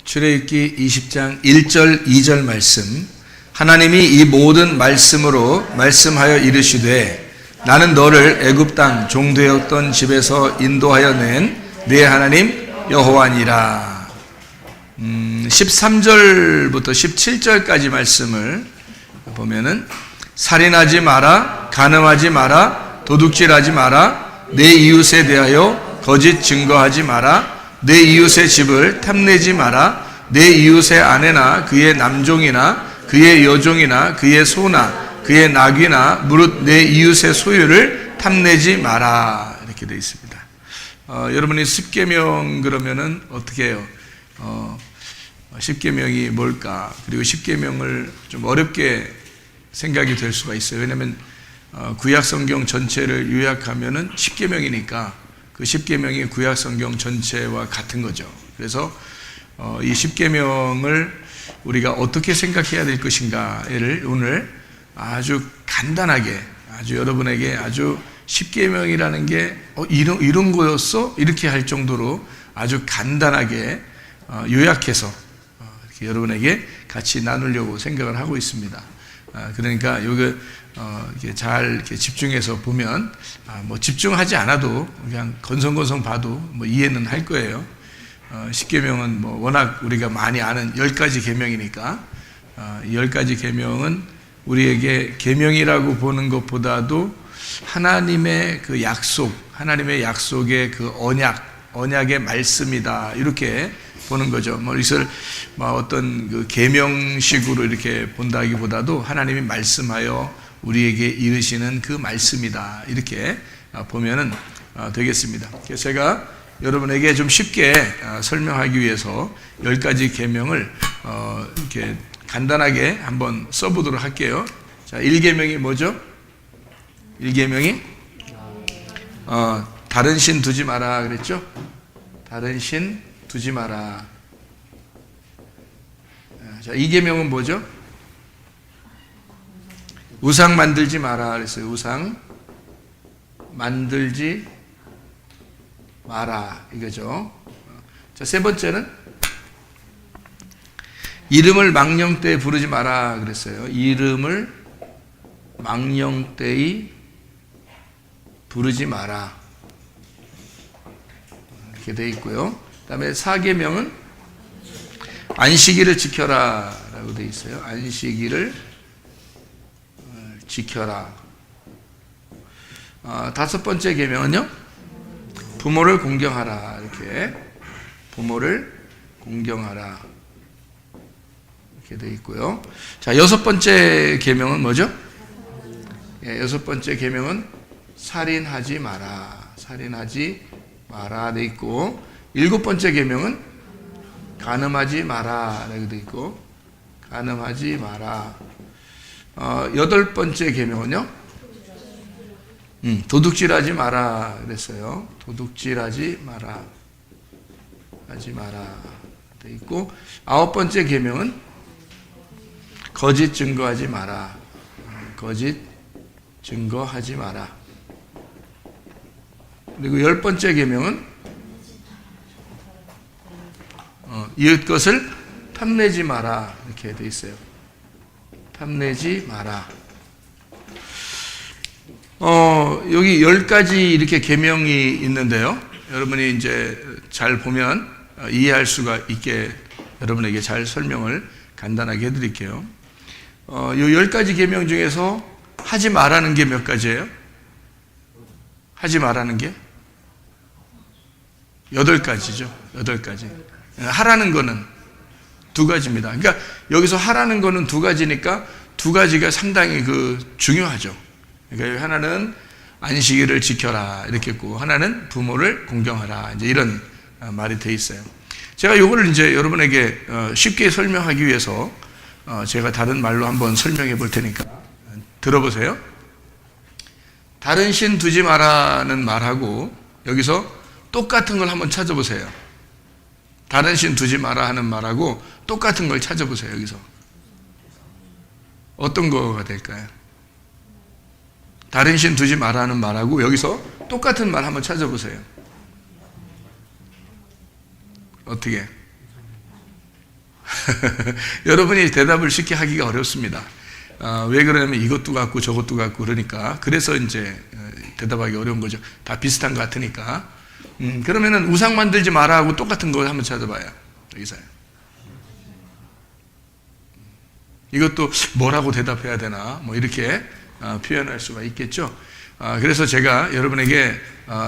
출애굽기 20장 1절 2절 말씀. 하나님이 이 모든 말씀으로 말씀하여 이르시되 나는 너를 애굽 땅 종되었던 집에서 인도하여 낸 네 하나님 여호와니라. 13절부터 17절까지 말씀을 보면은 살인하지 마라, 간음하지 마라, 도둑질하지 마라, 내 이웃에 대하여 거짓 증거하지 마라, 내 이웃의 집을 탐내지 마라, 내 이웃의 아내나 그의 남종이나 그의 여종이나 그의 소나 그의 낙이나 무릇 내 이웃의 소유를 탐내지 마라. 이렇게 되어 있습니다. 여러분이 십계명 그러면은 어떻게 해요? 십계명이 뭘까? 그리고 십계명을 좀 어렵게 생각이 될 수가 있어요. 왜냐하면 구약 성경 전체를 요약하면은 십계명이니까 그 십계명이 구약 성경 전체와 같은 거죠. 그래서 이 십계명을 우리가 어떻게 생각해야 될 것인가를 오늘 아주 간단하게, 아주 여러분에게 아주 십계명이라는 게 이런 거였어? 이렇게 할 정도로 아주 간단하게 요약해서 이렇게 여러분에게 같이 나누려고 생각을 하고 있습니다. 그러니까 이게 잘 이렇게 집중해서 보면 뭐 집중하지 않아도 그냥 건성건성 봐도 뭐 이해는 할 거예요. 십계명은 뭐 워낙 우리가 많이 아는 10가지 계명이니까 10가지 계명은 우리에게 계명이라고 보는 것보다도 하나님의 그 약속, 하나님의 약속의 그 언약의 말씀이다 이렇게 보는 거죠. 뭐 이것을 어떤 그 계명식으로 이렇게 본다기보다도 하나님이 말씀하여 우리에게 이르시는 그 말씀이다 이렇게 보면은 되겠습니다. 그래서 제가 여러분에게 좀 쉽게 설명하기 위해서 10가지 계명을 이렇게 간단하게 한번 써보도록 할게요. 자, 1계명이 뭐죠? 1계명이 다른 신 두지 마라 그랬죠? 다른 신 두지 마라. 자, 2계명은 뭐죠? 우상 만들지 마라 그랬어요. 우상 만들지 마라 이거죠. 자, 세 번째는 이름을 망령되이 부르지 마라 그랬어요. 이름을 망령되이 부르지 마라 이렇게 되어 있고요. 그 다음에 4계명은 안식일을 지켜라 라고 되어 있어요. 안식일을 지켜라. 5번째 계명은요, 부모를 공경하라. 이렇게 부모를 공경하라 이렇게 되어 있고요. 자, 6번째 계명은 뭐죠? 6번째 계명은 살인하지 마라. 살인하지 마라 되어 있고, 7번째 계명은 간음하지 마라 라고 되어 있고, 간음하지 마라. 8번째 계명은요, 도둑질하지 마라 그랬어요. 도둑질하지 마라, 하지 마라 돼 있고, 9번째 계명은 거짓 증거하지 마라. 거짓 증거하지 마라. 그리고 10번째 계명은 이웃 것을 탐내지 마라 이렇게 돼 있어요. 탐내지 마라. 여기 10가지 이렇게 계명이 있는데요. 여러분이 이제 잘 보면 이해할 수가 있게 여러분에게 잘 설명을 간단하게 해드릴게요. 이 10가지 계명 중에서 하지 말라는 게 몇 가지예요? 하지 말라는 게 8가지죠. 8가지. 하라는 거는 2가지입니다. 그러니까 여기서 하라는 거는 2가지니까 2가지가 상당히 중요하죠. 그러니까 하나는 안식일을 지켜라 이렇게 했고, 하나는 부모를 공경하라 이제 이런 말이 돼 있어요. 제가 이거를 이제 여러분에게 쉽게 설명하기 위해서 제가 다른 말로 한번 설명해 볼 테니까 들어보세요. 다른 신 두지 마라는 말하고 여기서 똑같은 걸 한번 찾아보세요. 다른 신 두지 마라 하는 말하고 똑같은 걸 찾아보세요. 여기서 어떤 거가 될까요? 다른 신 두지 마라 하는 말하고 여기서 똑같은 말 한번 찾아보세요. 어떻게? 여러분이 대답을 쉽게 하기가 어렵습니다. 왜 그러냐면 이것도 같고 저것도 같고 그러니까. 그래서 이제 대답하기 어려운 거죠. 다 비슷한 것 같으니까. 그러면은 우상 만들지 마라 하고 똑같은 거 한번 찾아봐요. 여기서요. 이것도 뭐라고 대답해야 되나 뭐 이렇게 표현할 수가 있겠죠. 그래서 제가 여러분에게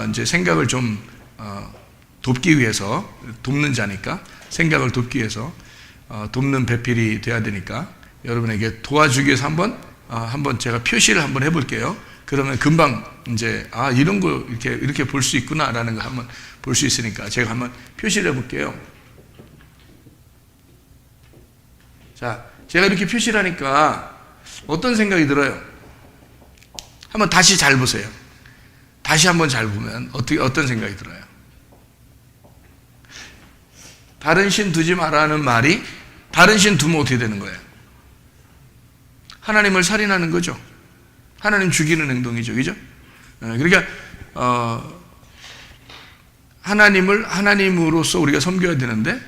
이제 생각을 좀 돕기 위해서, 돕는 자니까 생각을 돕기 위해서 돕는 배필이 돼야 되니까 여러분에게 도와주기 위해서 한번 제가 표시를 한번 해볼게요. 그러면 금방 이제 이런 거 이렇게 볼 수 있구나라는 거 한번 볼 수 있으니까 제가 한번 표시를 해볼게요. 자, 제가 이렇게 표시를 하니까 어떤 생각이 들어요? 한번 다시 잘 보세요. 다시 한번 잘 보면 어떤 생각이 들어요? 다른 신 두지 마라는 말이 다른 신 두면 어떻게 되는 거예요? 하나님을 살인하는 거죠. 하나님 죽이는 행동이죠. 그죠? 그러니까 하나님을 하나님으로서 우리가 섬겨야 되는데,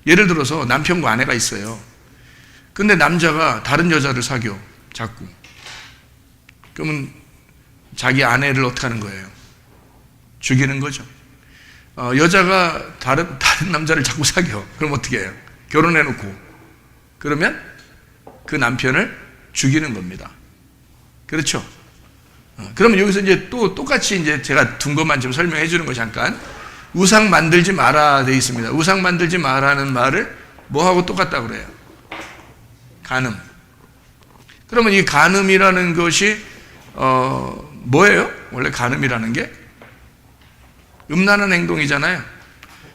예를 들어서 남편과 아내가 있어요. 근데 남자가 다른 여자를 사귀어 자꾸. 그러면 자기 아내를 어떻게 하는 거예요? 죽이는 거죠. 여자가 다른 남자를 자꾸 사귀어. 그럼 어떻게 해요? 결혼해놓고. 그러면 그 남편을 죽이는 겁니다. 그렇죠? 그러면 여기서 이제 또 똑같이 이제 제가 둔 것만 좀 설명해 주는 거 잠깐. 우상 만들지 마라 되어 있습니다. 우상 만들지 마라는 말을 뭐하고 똑같다고 그래요? 간음. 그러면 이 간음이라는 것이 뭐예요? 원래 간음이라는 게 음란한 행동이잖아요.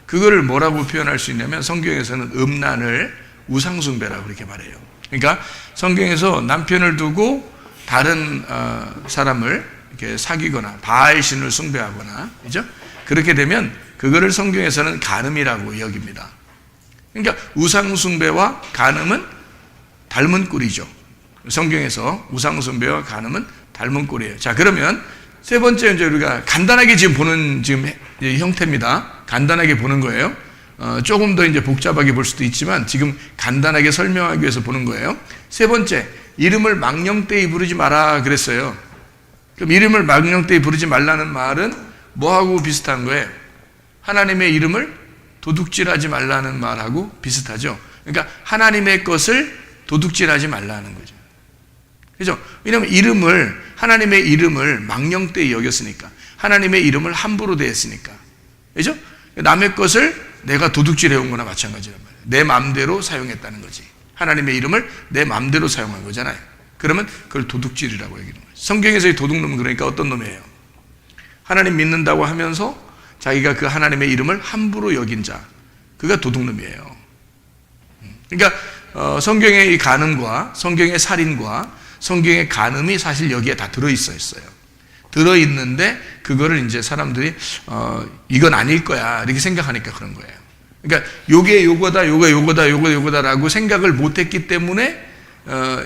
그거를 뭐라고 표현할 수 있냐면 성경에서는 음란을 우상숭배라고 그렇게 말해요. 그러니까 성경에서 남편을 두고 다른 사람을 이렇게 사귀거나 바알신을 숭배하거나, 그죠? 그렇게 되면 그거를 성경에서는 간음이라고 여깁니다. 그러니까 우상숭배와 간음은 닮은 꼴이죠. 성경에서 우상숭배와 간음은 닮은 꼴이에요. 자, 그러면 세 번째 이제 우리가 간단하게 지금 보는 형태입니다. 간단하게 보는 거예요. 조금 더 이제 복잡하게 볼 수도 있지만 지금 간단하게 설명하기 위해서 보는 거예요. 세 번째, 이름을 망령되이 부르지 마라 그랬어요. 그럼 이름을 망령되이 부르지 말라는 말은 뭐하고 비슷한 거예요? 하나님의 이름을 도둑질하지 말라는 말하고 비슷하죠. 그러니까 하나님의 것을 도둑질하지 말라는 거죠. 그죠? 왜냐하면 하나님의 이름을 망령되이 여겼으니까, 하나님의 이름을 함부로 대했으니까, 그죠? 남의 것을 내가 도둑질해온 거나 마찬가지란 말이에요. 내 마음대로 사용했다는 거지. 하나님의 이름을 내 마음대로 사용한 거잖아요. 그러면 그걸 도둑질이라고 여기는 거예요. 성경에서의 도둑놈은 그러니까 어떤 놈이에요? 하나님 믿는다고 하면서 자기가 그 하나님의 이름을 함부로 여긴 자, 그가 도둑놈이에요. 그러니까 성경의 이 간음과 성경의 살인과 성경의 간음이 사실 여기에 다 들어있어요. 들어있는데 그거를 이제 사람들이 이건 아닐 거야 이렇게 생각하니까 그런 거예요. 그러니까 요게 요거다라고 생각을 못했기 때문에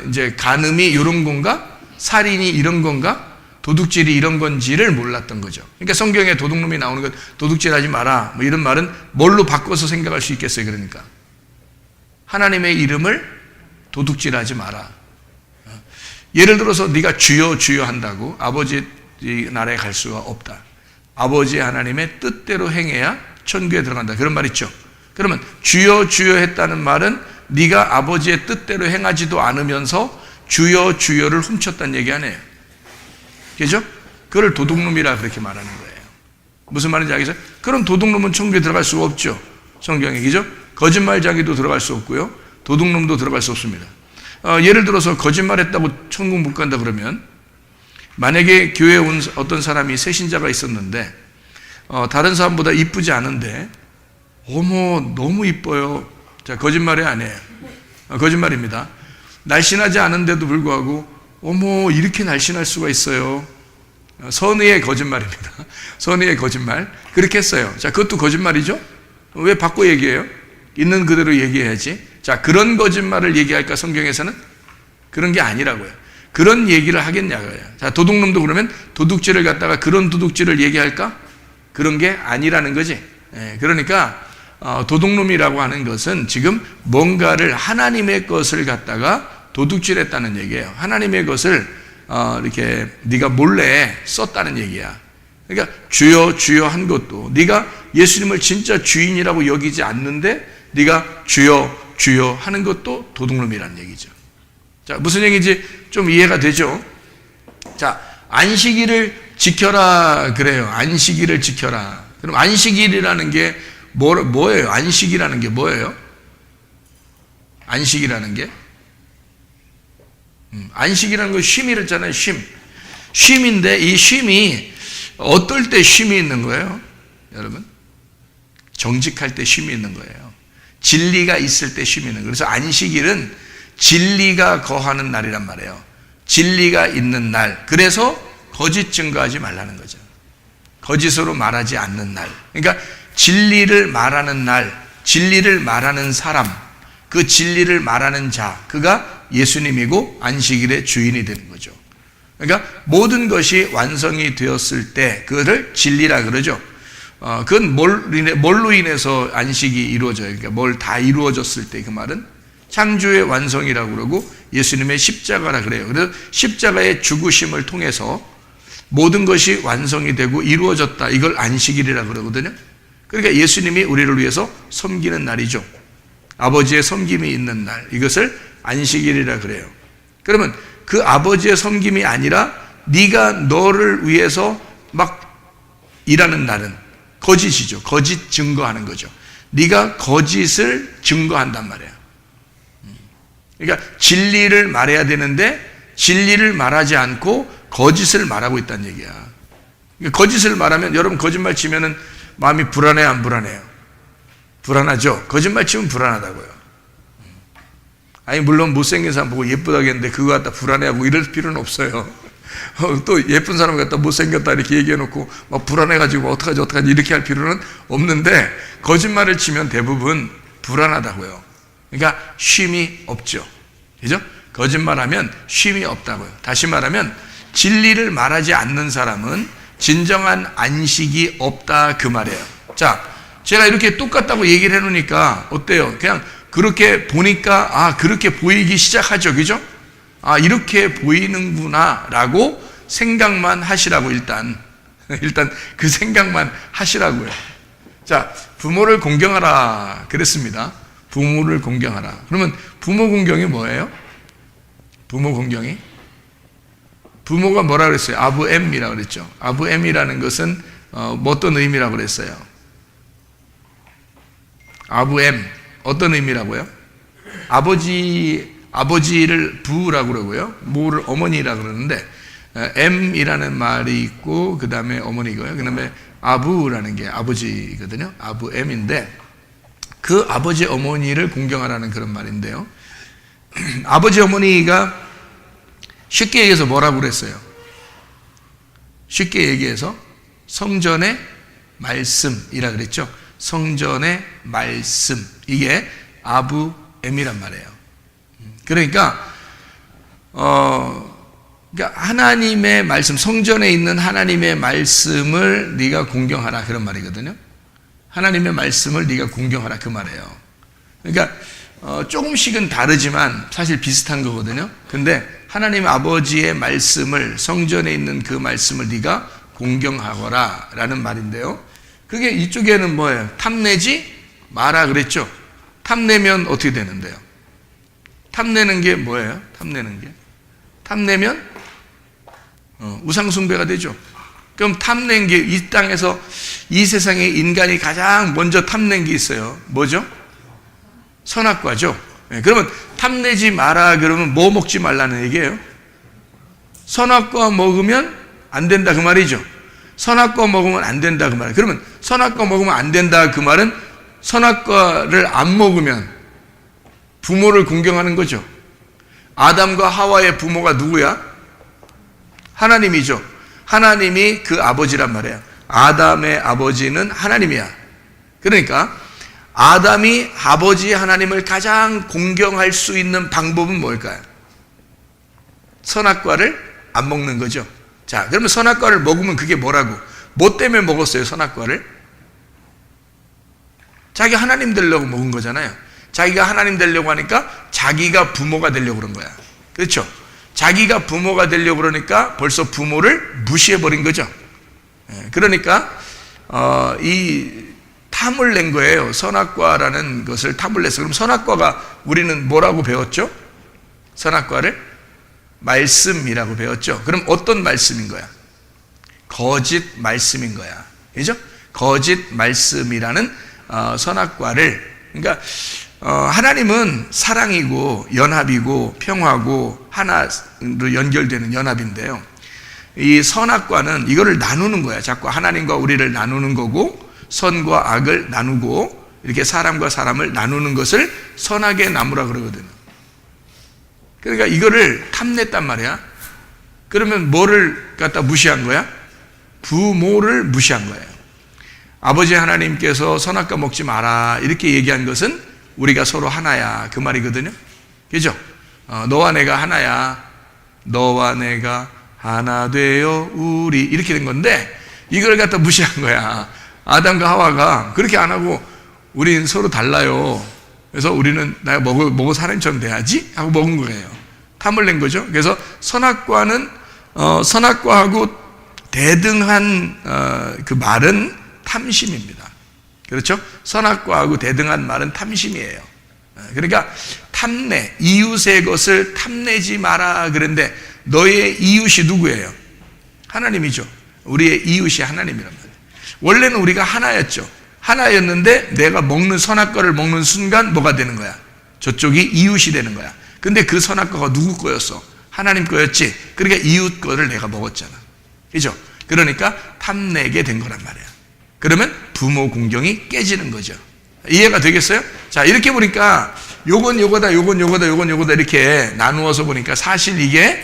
이제 간음이 이런 건가, 살인이 이런 건가, 도둑질이 이런 건지를 몰랐던 거죠. 그러니까 성경에 도둑놈이 나오는 건 도둑질하지 마라 뭐 이런 말은 뭘로 바꿔서 생각할 수 있겠어요? 그러니까 하나님의 이름을 도둑질하지 마라. 예를 들어서 네가 주여 주여 한다고 아버지 나라에 갈 수가 없다. 아버지 하나님의 뜻대로 행해야 천국에 들어간다. 그런 말 있죠. 그러면 주여 주여 했다는 말은 네가 아버지의 뜻대로 행하지도 않으면서 주여 주여를 훔쳤다는 얘기 아니에요. 그죠? 그걸 도둑놈이라 그렇게 말하는 거예요. 무슨 말인지 알겠어요? 그럼 도둑놈은 천국에 들어갈 수가 없죠. 성경에. 그죠? 거짓말쟁이도 들어갈 수 없고요. 도둑놈도 들어갈 수 없습니다. 예를 들어서 거짓말했다고 천국 못 간다 그러면, 만약에 교회에 온 어떤 사람이 새신자가 있었는데 다른 사람보다 이쁘지 않은데 어머 너무 이뻐요. 자, 거짓말이 아니에요. 거짓말입니다. 날씬하지 않은데도 불구하고 어머 이렇게 날씬할 수가 있어요. 선의의 거짓말입니다. 선의의 거짓말. 그렇게 했어요. 자, 그것도 거짓말이죠. 왜 바꿔 얘기해요? 있는 그대로 얘기해야지. 자, 그런 거짓말을 얘기할까? 성경에서는 그런 게 아니라고요. 그런 얘기를 하겠냐고요. 자, 도둑놈도 그러면 도둑질을 갖다가 그런 도둑질을 얘기할까? 그런 게 아니라는 거지. 그러니까 도둑놈이라고 하는 것은 지금 뭔가를 하나님의 것을 갖다가 도둑질했다는 얘기예요. 하나님의 것을 이렇게 네가 몰래 썼다는 얘기야. 그러니까 주여 주여 한 것도 네가 예수님을 진짜 주인이라고 여기지 않는데 네가 주여 주여 하는 것도 도둑놈이라는 얘기죠. 자, 무슨 얘기인지 좀 이해가 되죠? 자, 안식일을 지켜라 그래요. 안식일을 지켜라. 그럼 안식일이라는 게 뭐예요? 안식이라는 게 뭐예요? 안식이라는 게? 안식이라는 건 쉼이랬잖아요. 쉼인데 이 쉼이 어떨 때 쉼이 있는 거예요? 여러분, 정직할 때 쉼이 있는 거예요. 진리가 있을 때 쉼이 있는 거예요. 그래서 안식일은 진리가 거하는 날이란 말이에요. 진리가 있는 날. 그래서 거짓 증거하지 말라는 거죠. 거짓으로 말하지 않는 날. 그러니까 진리를 말하는 날, 진리를 말하는 사람, 그 진리를 말하는 자, 그가 예수님이고 안식일의 주인이 되는 거죠. 그러니까 모든 것이 완성이 되었을 때 그것을 진리라 그러죠. 그건 뭘로 인해서 안식이 이루어져요. 그러니까 뭘 다 이루어졌을 때 그 말은 창조의 완성이라고 그러고 예수님의 십자가라 그래요. 그래서 십자가의 죽으심을 통해서 모든 것이 완성이 되고 이루어졌다. 이걸 안식일이라 그러거든요. 그러니까 예수님이 우리를 위해서 섬기는 날이죠. 아버지의 섬김이 있는 날. 이것을 안식일이라 그래요. 그러면 그 아버지의 섬김이 아니라 네가 너를 위해서 막 일하는 날은 거짓이죠. 거짓 증거하는 거죠. 네가 거짓을 증거한단 말이야. 그러니까 진리를 말해야 되는데 진리를 말하지 않고 거짓을 말하고 있다는 얘기야. 그러니까 거짓을 말하면 여러분 거짓말 치면은 마음이 불안해요, 안 불안해요? 불안하죠. 거짓말 치면 불안하다고요. 아니 물론 못생긴 사람 보고 예쁘다겠는데 그거 갖다 불안해하고 이럴 필요는 없어요. 또 예쁜 사람 갖다 못생겼다 이렇게 얘기해놓고 막 불안해가지고 어떡하지 이렇게 할 필요는 없는데 거짓말을 치면 대부분 불안하다고요. 그러니까 쉼이 없죠. 그죠? 거짓말하면 쉼이 없다고요. 다시 말하면 진리를 말하지 않는 사람은 진정한 안식이 없다 그 말이에요. 자, 제가 이렇게 똑같다고 얘기를 해놓으니까 어때요? 그냥 그렇게 보니까 그렇게 보이기 시작하죠. 그죠? 이렇게 보이는구나 라고 생각만 하시라고 일단 그 생각만 하시라고요. 자, 부모를 공경하라 그랬습니다. 부모를 공경하라. 그러면 부모 공경이 뭐예요? 부모 공경이? 부모가 뭐라 그랬어요? 아부엠이라고 그랬죠. 아부엠이라는 것은 어떤 의미라고 그랬어요? 아부엠 어떤 의미라고요? 아버지를 부라고 그러고요. 모를 어머니라고 그러는데 M이라는 말이 있고 그 다음에 어머니고요. 그 다음에 아부라는 게 아버지거든요. 아부엠인데 그 아버지 어머니를 공경하라는 그런 말인데요. 아버지 어머니가 쉽게 얘기해서 뭐라고 그랬어요? 쉽게 얘기해서 성전의 말씀이라 그랬죠. 성전의 말씀, 이게 아부엠이란 말이에요. 그러니까 하나님의 말씀, 성전에 있는 하나님의 말씀을 네가 공경하라 그런 말이거든요. 하나님의 말씀을 네가 공경하라 그 말이에요. 그러니까 조금씩은 다르지만 사실 비슷한 거거든요. 근데 하나님 아버지의 말씀을, 성전에 있는 그 말씀을 네가 공경하거라 라는 말인데요. 그게 이쪽에는 뭐예요? 탐내지 마라 그랬죠. 탐내면 어떻게 되는데요? 탐내는 게 뭐예요? 탐내면 우상숭배가 되죠. 그럼 탐낸 게 이 땅에서 이 세상에 인간이 가장 먼저 탐낸 게 있어요. 뭐죠? 선악과죠. 네, 그러면 탐내지 마라 그러면 뭐 먹지 말라는 얘기예요? 선악과 먹으면 안 된다 그 말이죠. 선악과 먹으면 안 된다 그 말이에요. 그러면 선악과 먹으면 안 된다 그 말은 선악과를 안 먹으면 부모를 공경하는 거죠. 아담과 하와의 부모가 누구야? 하나님이죠. 하나님이 그 아버지란 말이에요. 아담의 아버지는 하나님이야. 그러니까 아담이 아버지 하나님을 가장 공경할 수 있는 방법은 뭘까요? 선악과를 안 먹는 거죠. 자, 그러면 선악과를 먹으면 그게 뭐라고? 뭐 때문에 먹었어요, 선악과를? 자기 하나님 되려고 먹은 거잖아요. 자기가 하나님 되려고 하니까 자기가 부모가 되려고 그런 거야. 그렇죠? 자기가 부모가 되려고 그러니까 벌써 부모를 무시해버린 거죠. 그러니까 이 탐을 낸 거예요. 선악과라는 것을 탐을 냈어. 그럼 선악과가 우리는 뭐라고 배웠죠? 선악과를 말씀이라고 배웠죠. 그럼 어떤 말씀인 거야? 거짓 말씀인 거야. 그죠? 거짓 말씀이라는 선악과를, 그러니까 하나님은 사랑이고 연합이고 평화고 하나로 연결되는 연합인데요, 이 선악과는 이거를 나누는 거야. 자꾸 하나님과 우리를 나누는 거고, 선과 악을 나누고, 이렇게 사람과 사람을 나누는 것을 선악의 나무라 그러거든요. 그러니까 이거를 탐냈단 말이야. 그러면 뭐를 갖다 무시한 거야? 부모를 무시한 거예요. 아버지 하나님께서 선악과 먹지 마라 이렇게 얘기한 것은 우리가 서로 하나야 그 말이거든요. 그죠? 너와 내가 하나야. 너와 내가 하나 되어 우리, 이렇게 된 건데 이걸 갖다 무시한 거야. 아담과 하와가 그렇게 안 하고 우린 서로 달라요. 그래서 우리는 내가 먹어서 하나님처럼 돼야지 하고 먹은 거예요. 탐을 낸 거죠. 그래서 선악과는 선악과하고 대등한 그 말은 탐심입니다. 그렇죠? 선악과하고 대등한 말은 탐심이에요. 그러니까 탐내, 이웃의 것을 탐내지 마라 그랬는데 너의 이웃이 누구예요? 하나님이죠. 우리의 이웃이 하나님이란 말이에요. 원래는 우리가 하나였죠. 하나였는데 내가 먹는 선악과를 먹는 순간 뭐가 되는 거야? 저쪽이 이웃이 되는 거야. 근데 그 선악과가 누구 거였어? 하나님 거였지. 그러니까 이웃 거를 내가 먹었잖아. 그죠? 그러니까 탐내게 된 거란 말이야. 그러면 부모 공경이 깨지는 거죠. 이해가 되겠어요? 자, 이렇게 보니까 요건 요거다, 요건 요거다, 요건 요거다 이렇게 나누어서 보니까 사실 이게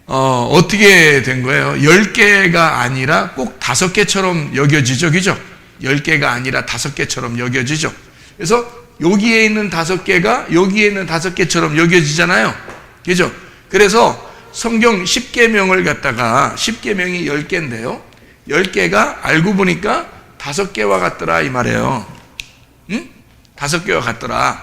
어떻게 된 거예요? 10개가 아니라 꼭 5개처럼 여겨지죠. 그죠? 10개가 아니라 5개처럼 여겨지죠. 그래서 여기에 있는 5개가 여기에 있는 5개처럼 여겨지잖아요. 그죠? 그래서 성경 10계명을 갖다가 10계명이 10개인데요. 10개가 알고 보니까 5개와 같더라 이 말이에요. 응? 5개와 같더라.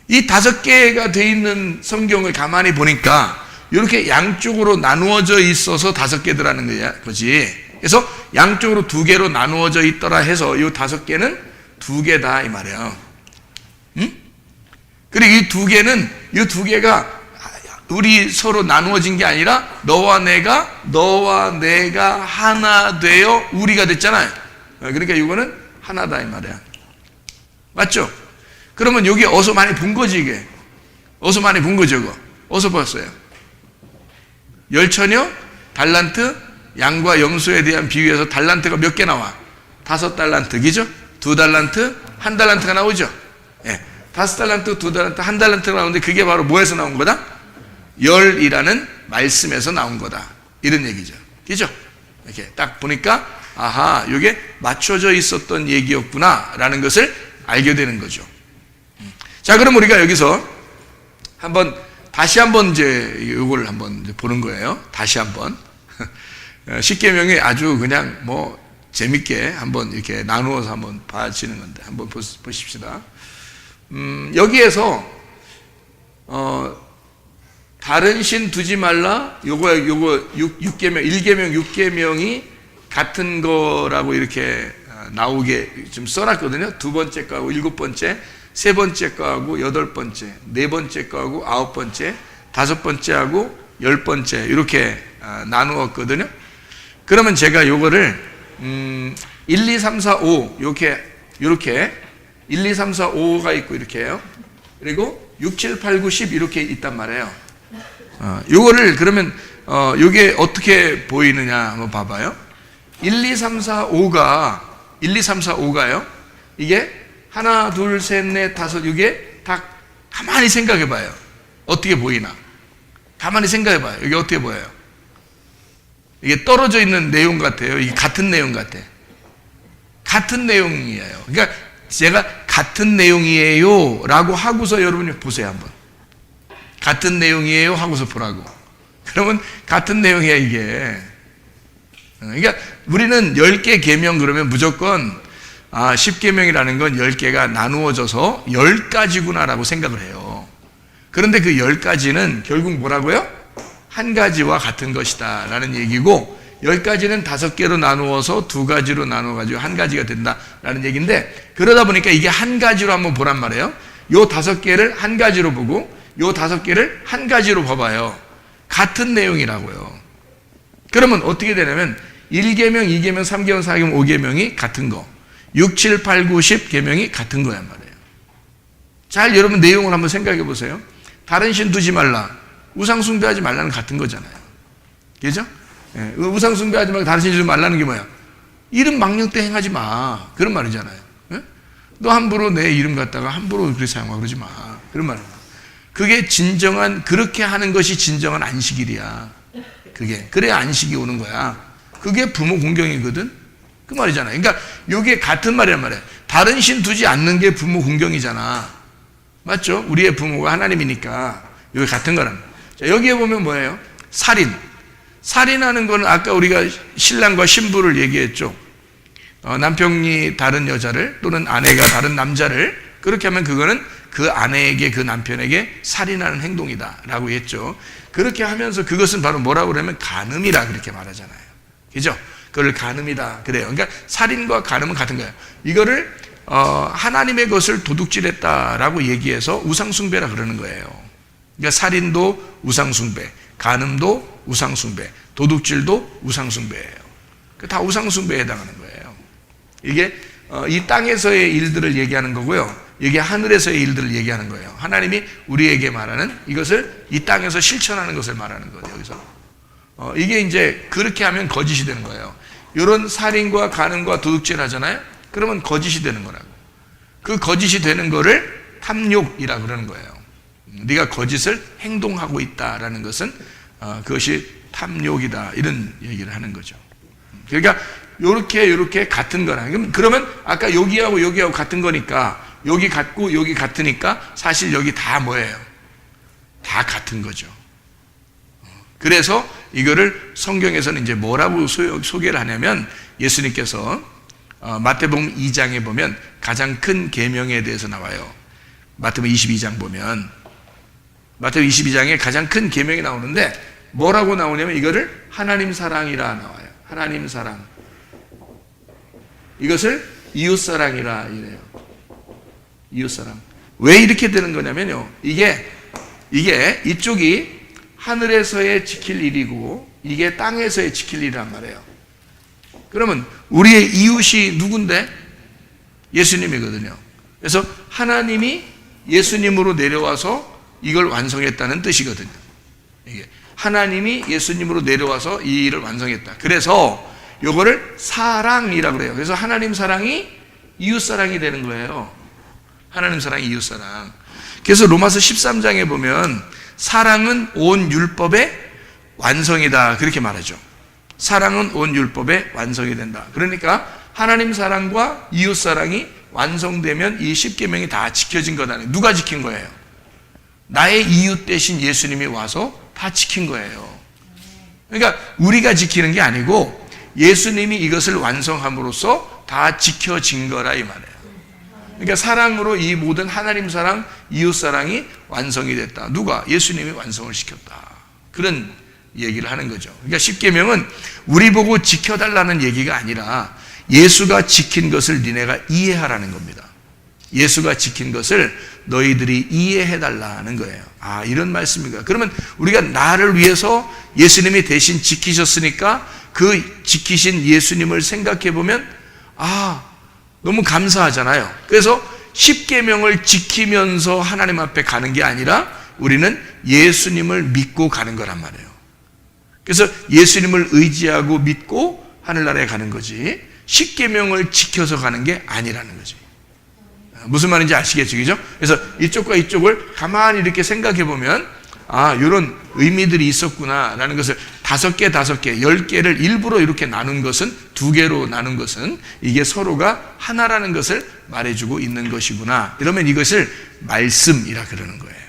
이 5개가 돼 있는 성경을 가만히 보니까 이렇게 양쪽으로 나누어져 있어서 5개더라는 거지. 그래서 양쪽으로 2개로 나누어져 있더라 해서 이 5개는 2개다 이 말이에요. 응? 그리고 이 2개는 이 2개가 우리 서로 나누어진 게 아니라 너와 내가 하나 되어 우리가 됐잖아요. 그러니까 이거는 하나다 이 말이야. 맞죠? 그러면 여기 어디서 많이 본 거지 이게? 어디서 많이 본 거죠 이거? 어디서 봤어요? 열처녀, 달란트, 양과 염소에 대한 비유에서 달란트가 몇 개 나와? 5달란트, 그죠? 2달란트, 1달란트가 나오죠? 예. 5달란트, 2달란트, 1달란트가 나오는데 그게 바로 뭐에서 나온 거다? 열이라는 말씀에서 나온 거다. 이런 얘기죠. 그죠? 이렇게 딱 보니까, 아하, 이게 맞춰져 있었던 얘기였구나, 라는 것을 알게 되는 거죠. 자, 그럼 우리가 여기서 다시 한번 이제 이걸 한번 보는 거예요. 다시 한번. 10계명이 아주 그냥 뭐 재밌게 한번 이렇게 나누어서 한번 봐지는 건데 한번 보십시다. 여기에서 다른 신 두지 말라. 요거 6계명, 1계명, 6계명이 같은 거라고 이렇게 나오게 좀 써놨거든요. 2번째 거하고 7번째, 3번째 거하고 8번째, 4번째 거하고 9번째, 5번째하고 10번째 이렇게 나누었거든요. 그러면 제가 요거를 1, 2, 3, 4, 5 이렇게 1, 2, 3, 4, 5가 있고 이렇게 해요. 그리고 6, 7, 8, 9, 10 이렇게 있단 말이에요. 요거를 그러면 요게 어떻게 보이느냐 한번 봐봐요. 1, 2, 3, 4, 5가요. 이게 하나, 둘, 셋, 넷, 다섯, 이게 다 가만히 생각해 봐요. 어떻게 보이나? 가만히 생각해 봐요. 이게 어떻게 보여요? 이게 떨어져 있는 내용 같아요. 이게 같은 내용 같아. 같은 내용이에요. 그러니까 제가 같은 내용이에요 라고 하고서 여러분이 보세요 한번. 같은 내용이에요 하고서 보라고. 그러면 같은 내용이야 이게. 그러니까 우리는 10개 계명 그러면 무조건 십계명이라는 건 10개가 나누어져서 10가지구나라고 생각을 해요. 그런데 그 10가지는 결국 뭐라고요? 한 가지와 같은 것이다 라는 얘기고, 10가지는 5개로 나누어서 2가지로 나누어가지고 한 가지가 된다라는 얘기인데, 그러다 보니까 이게 한 가지로 한번 보란 말이에요. 요 5개를 한 가지로 보고 요 5개를 한 가지로 봐봐요. 같은 내용이라고요. 그러면 어떻게 되냐면 1계명, 2계명, 3계명, 4계명, 5계명이 같은 거, 6, 7, 8, 9, 10계명이 같은 거란 말이에요. 잘 여러분 내용을 한번 생각해 보세요. 다른 신 두지 말라, 우상 숭배하지 말라는 같은 거잖아요. 그죠? 예, 우상 숭배하지 말고 다른 신 두지 말라는 게 뭐야? 이름 망령때 행하지 마, 그런 말이잖아요. 예? 너 함부로 내 이름 갖다가 함부로 그렇게 사용하고 그러지 마, 그런 말이에요. 그게 진정한, 그렇게 하는 것이 진정한 안식일이야. 그게 그래야 안식이 오는 거야. 그게 부모 공경이거든, 그 말이잖아요. 그러니까 이게 같은 말이란 말이에요. 다른 신 두지 않는 게 부모 공경이잖아, 맞죠? 우리의 부모가 하나님이니까 이게 같은 거란 말이에요. 자, 여기에 보면 뭐예요? 살인하는 거는 아까 우리가 신랑과 신부를 얘기했죠. 남편이 다른 여자를, 또는 아내가 다른 남자를, 그렇게 하면 그거는 그 아내에게, 그 남편에게 살인하는 행동이다 라고 했죠. 그렇게 하면서 그것은 바로 뭐라고 그러면 간음이라 그렇게 말하잖아요. 그죠? 그걸 간음이다 그래요. 그러니까 살인과 간음은 같은 거예요. 이거를 하나님의 것을 도둑질했다라고 얘기해서 우상숭배라 그러는 거예요. 그러니까 살인도 우상숭배, 간음도 우상숭배, 도둑질도 우상숭배예요. 다 우상숭배에 해당하는 거예요. 이게 이 땅에서의 일들을 얘기하는 거고요, 이게 하늘에서의 일들을 얘기하는 거예요. 하나님이 우리에게 말하는 이것을 이 땅에서 실천하는 것을 말하는 거예요. 여기서 이게 이제 그렇게 하면 거짓이 되는 거예요. 이런 살인과 간음과 도둑질 하잖아요. 그러면 거짓이 되는 거라고. 그 거짓이 되는 거를 탐욕이라 그러는 거예요. 네가 거짓을 행동하고 있다라는 것은 그것이 탐욕이다, 이런 얘기를 하는 거죠. 그러니까 요렇게 같은 거라. 그러면 아까 여기하고 여기하고 같은 거니까, 여기 같고 여기 같으니까 사실 여기 다 뭐예요? 다 같은 거죠. 그래서 이거를 성경에서는 이제 뭐라고 소개를 하냐면, 예수님께서 마태복음 2장에 보면 가장 큰 계명에 대해서 나와요. 마태복음 22장 보면, 마태복음 22장에 가장 큰 계명이 나오는데 뭐라고 나오냐면 이거를 하나님 사랑이라 나와요. 하나님 사랑. 이것을 이웃사랑이라 이래요. 이웃사랑. 왜 이렇게 되는 거냐면요, 이게 이쪽이 하늘에서의 지킬 일이고 이게 땅에서의 지킬 일이란 말이에요. 그러면 우리의 이웃이 누군데? 예수님이거든요. 그래서 하나님이 예수님으로 내려와서 이걸 완성했다는 뜻이거든요. 이게 하나님이 예수님으로 내려와서 이 일을 완성했다. 그래서 요거를 사랑이라고 그래요. 그래서 하나님 사랑이 이웃 사랑이 되는 거예요. 하나님 사랑이 이웃 사랑. 그래서 로마서 13장에 보면 사랑은 온 율법의 완성이다, 그렇게 말하죠. 사랑은 온 율법의 완성이 된다. 그러니까 하나님 사랑과 이웃 사랑이 완성되면 이 십계명이 다 지켜진 거다. 누가 지킨 거예요? 나의 이웃 대신 예수님이 와서 다 지킨 거예요. 그러니까 우리가 지키는 게 아니고 예수님이 이것을 완성함으로써 다 지켜진 거라 이 말이에요. 그러니까 사랑으로 이 모든 하나님 사랑, 이웃 사랑이 완성이 됐다. 누가? 예수님이 완성을 시켰다. 그런 얘기를 하는 거죠. 그러니까 십계명은 우리 보고 지켜달라는 얘기가 아니라 예수가 지킨 것을 니네가 이해하라는 겁니다. 예수가 지킨 것을 너희들이 이해해달라는 거예요. 아, 이런 말씀인가? 그러면 우리가 나를 위해서 예수님이 대신 지키셨으니까 그 지키신 예수님을 생각해 보면 너무 감사하잖아요. 그래서 십계명을 지키면서 하나님 앞에 가는 게 아니라 우리는 예수님을 믿고 가는 거란 말이에요. 그래서 예수님을 의지하고 믿고 하늘나라에 가는 거지, 십계명을 지켜서 가는 게 아니라는 거지. 무슨 말인지 아시겠죠? 그죠? 그래서 이쪽과 이쪽을 가만히 이렇게 생각해 보면 이런 의미들이 있었구나라는 것을 5개, 10개를 일부러 이렇게 나눈 것은, 2개로 나눈 것은 이게 서로가 하나라는 것을 말해주고 있는 것이구나. 이러면 이것을 말씀이라 그러는 거예요.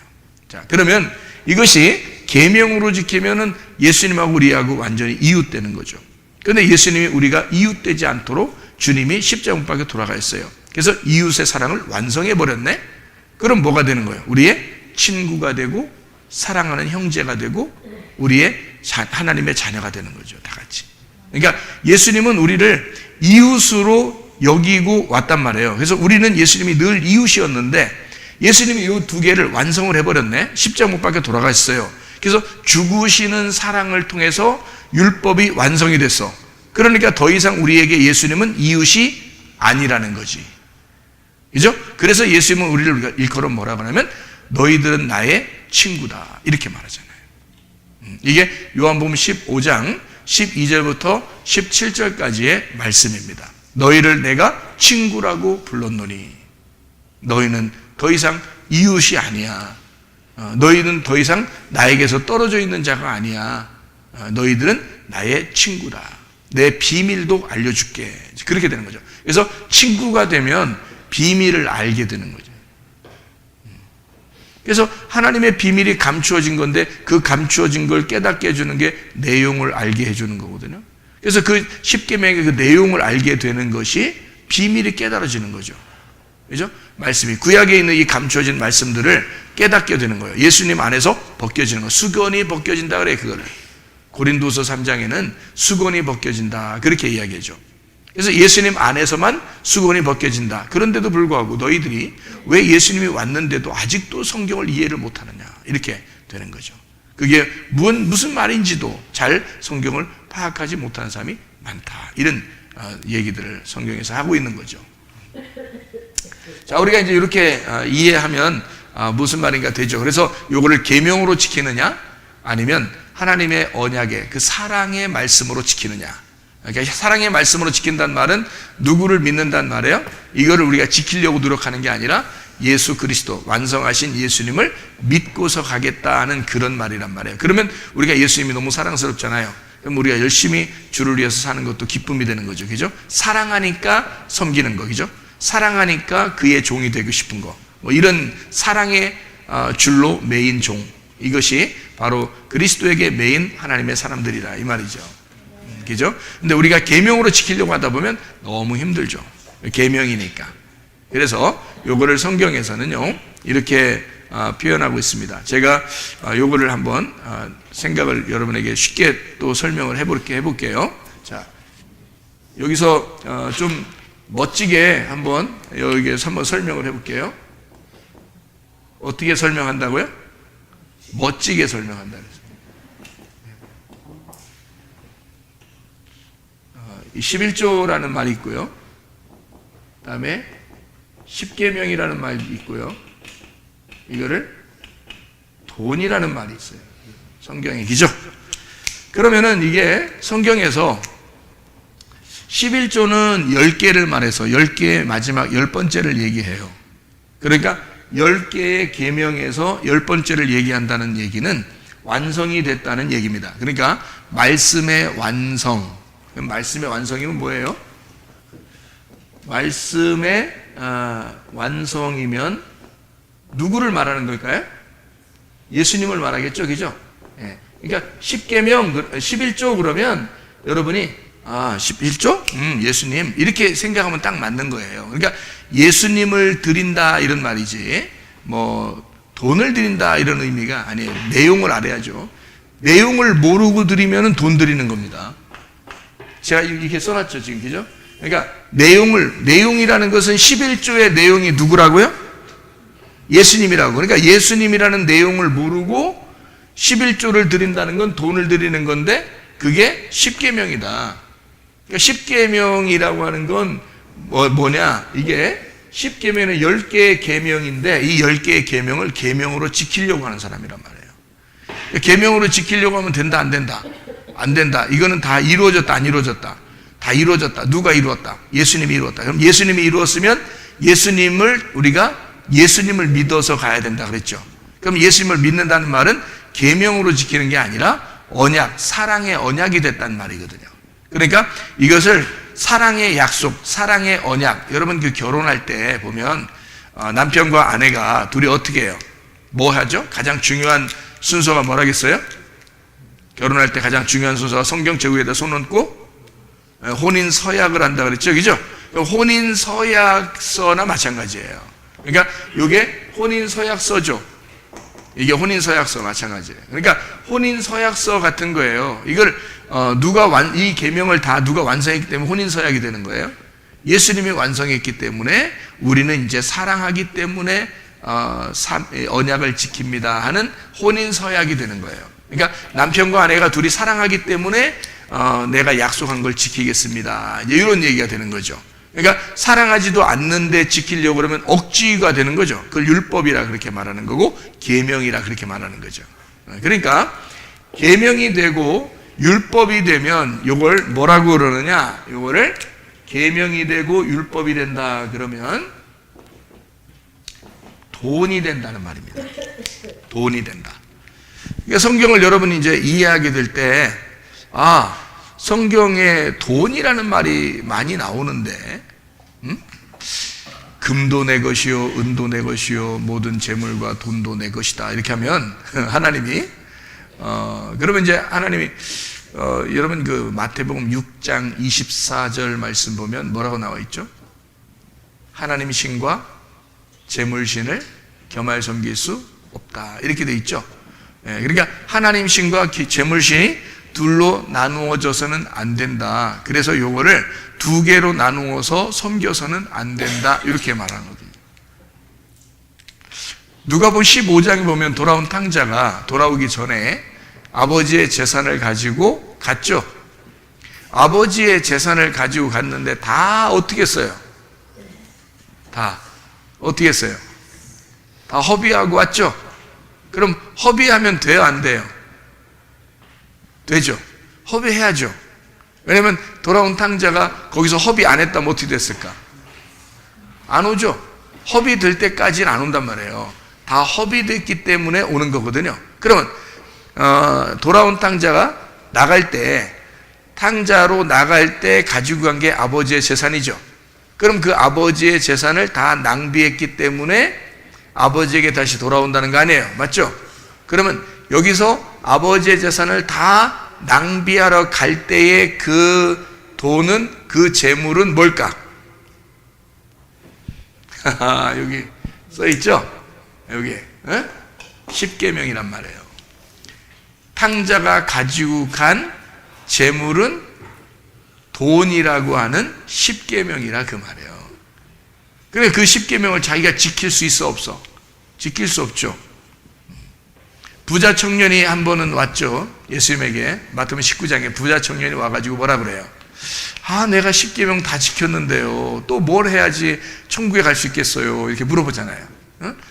자, 그러면 이것이 계명으로 지키면은 예수님하고 우리하고 완전히 이웃되는 거죠. 그런데 예수님이 우리가 이웃되지 않도록 주님이 십자가 못 박혀 돌아가셨어요. 그래서 이웃의 사랑을 완성해 버렸네. 그럼 뭐가 되는 거예요? 우리의 친구가 되고 사랑하는 형제가 되고 우리의 하나님의 자녀가 되는 거죠. 다 같이. 그러니까 예수님은 우리를 이웃으로 여기고 왔단 말이에요. 그래서 우리는 예수님이 늘 이웃이었는데 예수님이 이 두 개를 완성을 해버렸네. 십자가 못 박혀 돌아가셨어요. 그래서 죽으시는 사랑을 통해서 율법이 완성이 됐어. 그러니까 더 이상 우리에게 예수님은 이웃이 아니라는 거지. 그죠? 그래서 예수님은 우리를 일컬어 뭐라고 하냐면 너희들은 나의 친구다 이렇게 말하잖아요. 이게 요한복음 15장 12절부터 17절까지의 말씀입니다. 너희를 내가 친구라고 불렀노니 너희는 더 이상 이웃이 아니야. 너희는 더 이상 나에게서 떨어져 있는 자가 아니야. 너희들은 나의 친구다. 내 비밀도 알려줄게. 그렇게 되는 거죠. 그래서 친구가 되면 비밀을 알게 되는 거죠. 그래서 하나님의 비밀이 감추어진 건데 그 감추어진 걸 깨닫게 해주는 게 내용을 알게 해주는 거거든요. 그래서 그 십계명의 그 내용을 알게 되는 것이 비밀이 깨달아지는 거죠. 그죠? 말씀이 구약에 있는 이 감추어진 말씀들을 깨닫게 되는 거예요. 예수님 안에서 벗겨지는 거. 수건이 벗겨진다 그래 그거를. 고린도서 3장에는 수건이 벗겨진다 그렇게 이야기하죠. 그래서 예수님 안에서만 수건이 벗겨진다. 그런데도 불구하고 너희들이 왜 예수님이 왔는데도 아직도 성경을 이해를 못하느냐 이렇게 되는 거죠. 그게 무슨 말인지도 잘 성경을 파악하지 못하는 사람이 많다. 이런 얘기들을 성경에서 하고 있는 거죠. 자, 우리가 이제 이렇게 이해하면 무슨 말인가 되죠. 그래서 요거를 계명으로 지키느냐 아니면 하나님의 언약의 그 사랑의 말씀으로 지키느냐. 그러니까 사랑의 말씀으로 지킨다는 말은 누구를 믿는다는 말이에요? 이거를 우리가 지키려고 노력하는 게 아니라 예수 그리스도 완성하신 예수님을 믿고서 가겠다는 그런 말이란 말이에요. 그러면 우리가 예수님이 너무 사랑스럽잖아요. 그럼 우리가 열심히 주를 위해서 사는 것도 기쁨이 되는 거죠. 그죠? 사랑하니까 섬기는 거. 그죠? 사랑하니까 그의 종이 되고 싶은 거. 뭐 이런 사랑의 줄로 매인 종. 이것이 바로 그리스도에게 매인 하나님의 사람들이라 이 말이죠. 그죠? 근데 우리가 계명으로 지키려고 하다 보면 너무 힘들죠. 계명이니까. 그래서 요거를 성경에서는요 이렇게 표현하고 있습니다. 제가 요거를 한번 생각을 여러분에게 쉽게 또 설명을 해볼게요. 자, 여기서 좀 멋지게 여기에서 한번 설명을 해볼게요. 어떻게 설명한다고요? 멋지게 설명한다. 11조라는 말이 있고요. 그 다음에 십계명이라는 말이 있고요. 이거를 돈이라는 말이 있어요. 성경에 기죠. 그러면은 이게 성경에서 11조는 10개를 말해서 10개의 마지막 10번째를 얘기해요. 그러니까 10개의 계명에서 10번째를 얘기한다는 얘기는 완성이 됐다는 얘기입니다. 그러니까 말씀의 완성. 말씀의 완성이면 뭐예요? 말씀의 완성이면 누구를 말하는 걸까요? 예수님을 말하겠죠, 그죠? 예. 그러니까 10계명, 11조 그러면 여러분이 11조? 예수님 이렇게 생각하면 딱 맞는 거예요. 그러니까 예수님을 드린다 이런 말이지 뭐 돈을 드린다 이런 의미가 아니에요. 내용을 알아야죠. 내용을 모르고 드리면 돈 드리는 겁니다. 제가 이렇게 써놨죠, 지금, 그죠? 그러니까 내용이라는 것은 11조의 내용이 누구라고요? 예수님이라고. 그러니까 예수님이라는 내용을 모르고 11조를 드린다는 건 돈을 드리는 건데 그게 10계명이다. 그러니까 10계명이라고 하는 건 뭐냐? 이게 10계명은 10개의 계명인데 이 10개의 계명을 계명으로 지키려고 하는 사람이란 말이에요. 계명으로 지키려고 하면 된다, 안 된다? 안 된다. 이거는 다 이루어졌다, 안 이루어졌다? 다 이루어졌다. 누가 이루었다? 예수님이 이루었다. 그럼 예수님이 이루었으면 우리가 예수님을 믿어서 가야 된다 그랬죠. 그럼 예수님을 믿는다는 말은 계명으로 지키는 게 아니라 언약, 사랑의 언약이 됐다는 말이거든요. 그러니까 이것을 사랑의 약속, 사랑의 언약. 여러분 그 결혼할 때 보면 남편과 아내가 둘이 어떻게 해요? 뭐 하죠? 가장 중요한 순서가 뭐라겠어요? 결혼할 때 가장 중요한 순서가 성경책 위에다 손 얹고 혼인 서약을 한다 그랬죠, 그죠? 혼인 서약서나 마찬가지예요. 그러니까 이게 혼인 서약서죠. 이게 혼인 서약서 마찬가지예요. 그러니까 혼인 서약서 같은 거예요. 이걸 이 계명을 다 누가 완성했기 때문에 혼인 서약이 되는 거예요. 예수님이 완성했기 때문에 우리는 이제 사랑하기 때문에 언약을 지킵니다 하는 혼인 서약이 되는 거예요. 그러니까 남편과 아내가 둘이 사랑하기 때문에 내가 약속한 걸 지키겠습니다. 이제 이런 얘기가 되는 거죠. 그러니까 사랑하지도 않는데 지키려고 그러면 억지가 되는 거죠. 그걸 율법이라 그렇게 말하는 거고 계명이라 그렇게 말하는 거죠. 그러니까 계명이 되고 율법이 되면 이걸 뭐라고 그러느냐? 이거를 계명이 되고 율법이 된다 그러면 돈이 된다는 말입니다. 돈이 된다. 그러니까 성경을 여러분이 이제 이해하게 될 때 성경에 돈이라는 말이 많이 나오는데 금도 내 것이요 은도 내 것이요 모든 재물과 돈도 내 것이다 이렇게 하면 하나님이 그러면 이제 하나님이 여러분 그 마태복음 6장 24절 말씀 보면 뭐라고 나와 있죠? 하나님 신과 재물 신을 겸하여 섬길 수 없다 이렇게 돼 있죠. 그러니까 하나님 신과 재물 신이 둘로 나누어져서는 안 된다. 그래서 요거를 두 개로 나누어서 섬겨서는 안 된다. 이렇게 말하는 거거든요. 누가복음 15장에 보면 돌아온 탕자가 돌아오기 전에 아버지의 재산을 가지고 갔죠. 아버지의 재산을 가지고 갔는데 다 어떻게 했어요? 다 어떻게 했어요? 다 허비하고 왔죠. 그럼 허비하면 돼요, 안 돼요? 되죠. 허비해야죠. 왜냐면 돌아온 탕자가 거기서 허비 안 했다면 어떻게 됐을까? 안 오죠. 허비될 때까지는 안 온단 말이에요. 다 허비됐기 때문에 오는 거거든요. 그러면 돌아온 탕자가 나갈 때 탕자로 나갈 때 가지고 간 게 아버지의 재산이죠. 그럼 그 아버지의 재산을 다 낭비했기 때문에 아버지에게 다시 돌아온다는 거 아니에요. 맞죠? 그러면 여기서 아버지의 재산을 다 낭비하러 갈 때의 그 돈은, 그 재물은 뭘까? 여기 써 있죠? 여기 십계명이란 말이에요. 탕자가 가지고 간 재물은 돈이라고 하는 십계명이라 그 말이에요. 그래 그 십계명을 자기가 지킬 수 있어 없어? 지킬 수 없죠. 부자 청년이 한 번은 왔죠. 예수님에게 마태복음 19장에 부자 청년이 와가지고 뭐라 그래요? 내가 십계명 다 지켰는데요. 또 뭘 해야지 천국에 갈 수 있겠어요? 이렇게 물어보잖아요.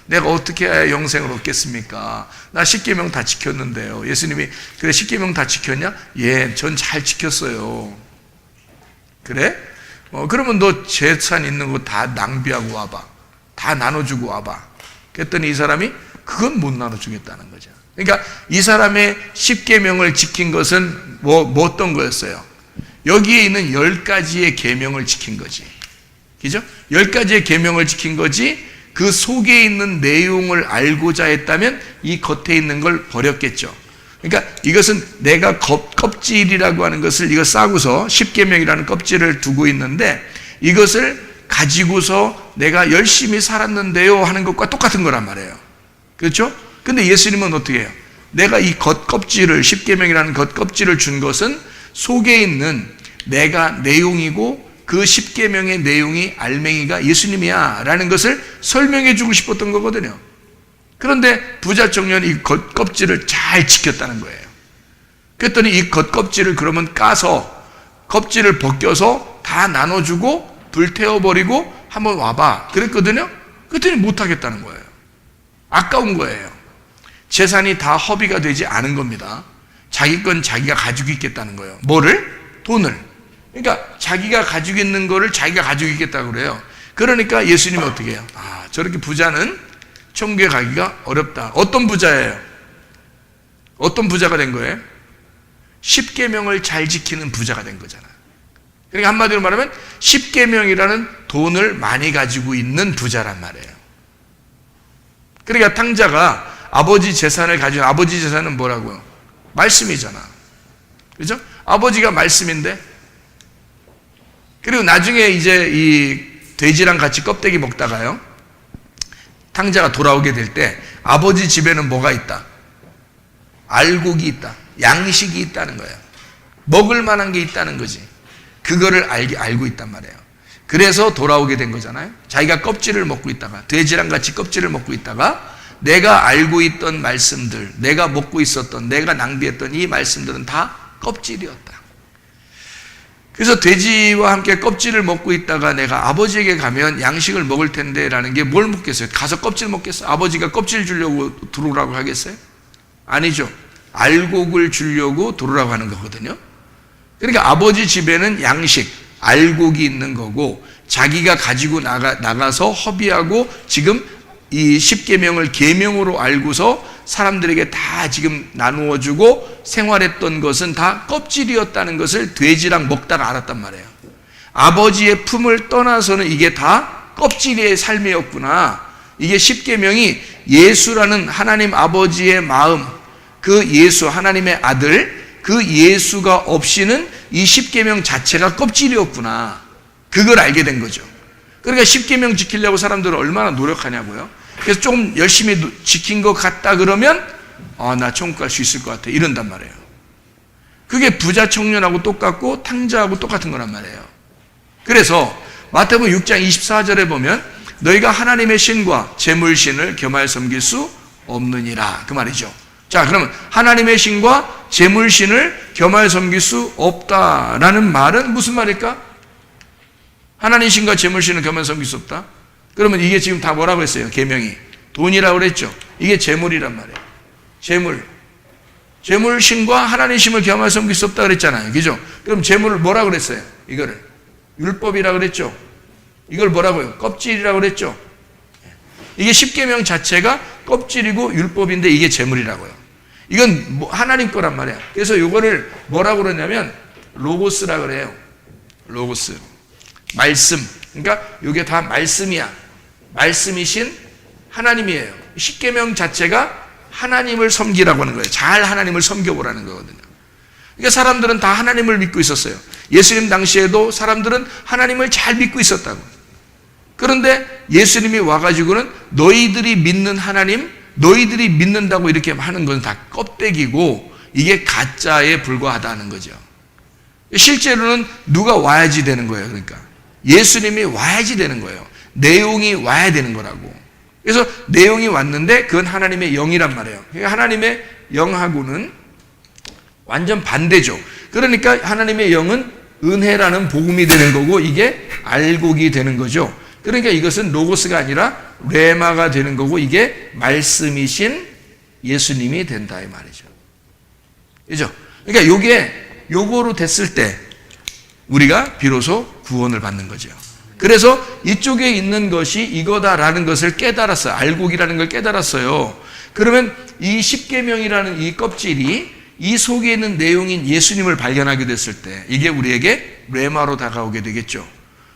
내가 어떻게 해야 영생을 얻겠습니까? 나 십계명 다 지켰는데요. 예수님이 그래 십계명 다 지켰냐? 예, 전 잘 지켰어요. 그래? 그러면 너 재산 있는 거 다 낭비하고 와봐. 다 나눠주고 와봐. 그랬더니 이 사람이 그건 못 나눠주겠다는 거죠. 그러니까 이 사람의 십계명을 지킨 것은 뭐 어떤 거였어요? 여기에 있는 10가지의 계명을 지킨 거지. 그죠? 10가지의 계명을 지킨 거지 그 속에 있는 내용을 알고자 했다면 이 겉에 있는 걸 버렸겠죠. 그러니까 이것은 내가 껍질이라고 하는 것을 이거 싸고서 십계명이라는 껍질을 두고 있는데 이것을 가지고서 내가 열심히 살았는데요 하는 것과 똑같은 거란 말이에요. 그렇죠? 근데 예수님은 어떻게 해요? 내가 이 겉껍질을 십계명이라는 겉껍질을 준 것은 속에 있는 내가 내용이고 그 십계명의 내용이 알맹이가 예수님이야 라는 것을 설명해 주고 싶었던 거거든요. 그런데 부자 청년이 이 겉껍질을 잘 지켰다는 거예요. 그랬더니 이 겉껍질을 그러면 까서 껍질을 벗겨서 다 나눠주고 불태워버리고 한번 와봐 그랬거든요. 그랬더니 못하겠다는 거예요. 아까운 거예요. 재산이 다 허비가 되지 않은 겁니다. 자기 건 자기가 가지고 있겠다는 거예요. 뭐를? 돈을. 그러니까 자기가 가지고 있는 거를 자기가 가지고 있겠다고 그래요. 그러니까 예수님이 어떻게 해요? 저렇게 부자는 천국에 가기가 어렵다. 어떤 부자예요? 어떤 부자가 된 거예요? 십계명을 잘 지키는 부자가 된 거잖아요. 그러니까 한마디로 말하면 십계명이라는 돈을 많이 가지고 있는 부자란 말이에요. 그러니까 탕자가 아버지 재산을 가지고, 아버지 재산은 뭐라고요? 말씀이잖아. 그렇죠? 아버지가 말씀인데 그리고 나중에 이제 이 돼지랑 같이 껍데기 먹다가요, 탕자가 돌아오게 될 때 아버지 집에는 뭐가 있다? 알곡이 있다. 양식이 있다는 거예요. 먹을 만한 게 있다는 거지. 그거를 알고 있단 말이에요. 그래서 돌아오게 된 거잖아요. 자기가 껍질을 먹고 있다가, 돼지랑 같이 껍질을 먹고 있다가 내가 알고 있던 말씀들, 내가 먹고 있었던, 내가 낭비했던 이 말씀들은 다 껍질이었다. 그래서 돼지와 함께 껍질을 먹고 있다가 내가 아버지에게 가면 양식을 먹을 텐데 라는 게 뭘 묻겠어요? 가서 껍질 먹겠어요? 아버지가 껍질 주려고 들어오라고 하겠어요? 아니죠. 알곡을 주려고 들어오라고 하는 거거든요. 그러니까 아버지 집에는 양식, 알곡이 있는 거고, 자기가 가지고 나가서 허비하고 지금 이 십계명을 계명으로 알고서 사람들에게 다 지금 나누어주고 생활했던 것은 다 껍질이었다는 것을 돼지랑 먹다가 알았단 말이에요. 아버지의 품을 떠나서는 이게 다 껍질의 삶이었구나. 이게 십계명이 예수라는 하나님 아버지의 마음, 그 예수, 하나님의 아들, 그 예수가 없이는 이 십계명 자체가 껍질이었구나. 그걸 알게 된 거죠. 그러니까 십계명 지키려고 사람들은 얼마나 노력하냐고요. 그래서 조금 열심히 지킨 것 같다 그러면 나 천국 갈 수 있을 것 같아 이런단 말이에요. 그게 부자 청년하고 똑같고 탕자하고 똑같은 거란 말이에요. 그래서 마태복음 6장 24절에 보면 너희가 하나님의 신과 재물신을 겸하여 섬길 수 없느니라, 그 말이죠. 자, 그러면 하나님의 신과 재물신을 겸하여 섬길 수 없다라는 말은 무슨 말일까? 하나님 신과 재물신을 겸하여 섬길 수 없다? 그러면 이게 지금 다 뭐라고 했어요? 계명이 돈이라고 그랬죠. 이게 재물이란 말이에요. 재물신과 하나님 신을 겸하여 섬길 수 없다 그랬잖아요. 그죠? 그럼 재물을 뭐라고 그랬어요? 이거를 율법이라고 그랬죠. 이걸 뭐라고요? 껍질이라고 그랬죠. 이게 십계명 자체가 껍질이고 율법인데 이게 재물이라고요. 이건 하나님 거란 말이야. 그래서 이거를 뭐라고 그러냐면 로고스라 그래요. 로고스, 말씀. 그러니까 이게 다 말씀이야. 말씀이신 하나님이에요. 십계명 자체가 하나님을 섬기라고 하는 거예요. 잘 하나님을 섬겨보라는 거거든요. 그러니까 사람들은 다 하나님을 믿고 있었어요. 예수님 당시에도 사람들은 하나님을 잘 믿고 있었다고. 그런데 예수님이 와가지고는 너희들이 믿는 하나님, 너희들이 믿는다고 이렇게 하는 건 다 껍데기고 이게 가짜에 불과하다는 거죠. 실제로는 누가 와야지 되는 거예요. 그러니까 예수님이 와야지 되는 거예요. 내용이 와야 되는 거라고. 그래서 내용이 왔는데 그건 하나님의 영이란 말이에요. 그러니까 하나님의 영하고는 완전 반대죠. 그러니까 하나님의 영은 은혜라는 복음이 되는 거고 이게 알곡이 되는 거죠. 그러니까 이것은 로고스가 아니라 레마가 되는 거고 이게 말씀이신 예수님이 된다 이 말이죠. 그죠? 그러니까 요거로 됐을 때 우리가 비로소 구원을 받는 거죠. 그래서 이쪽에 있는 것이 이거다라는 것을 깨달았어요. 알곡이라는 걸 깨달았어요. 그러면 이 십계명이라는 이 껍질이 이 속에 있는 내용인 예수님을 발견하게 됐을 때 이게 우리에게 레마로 다가오게 되겠죠.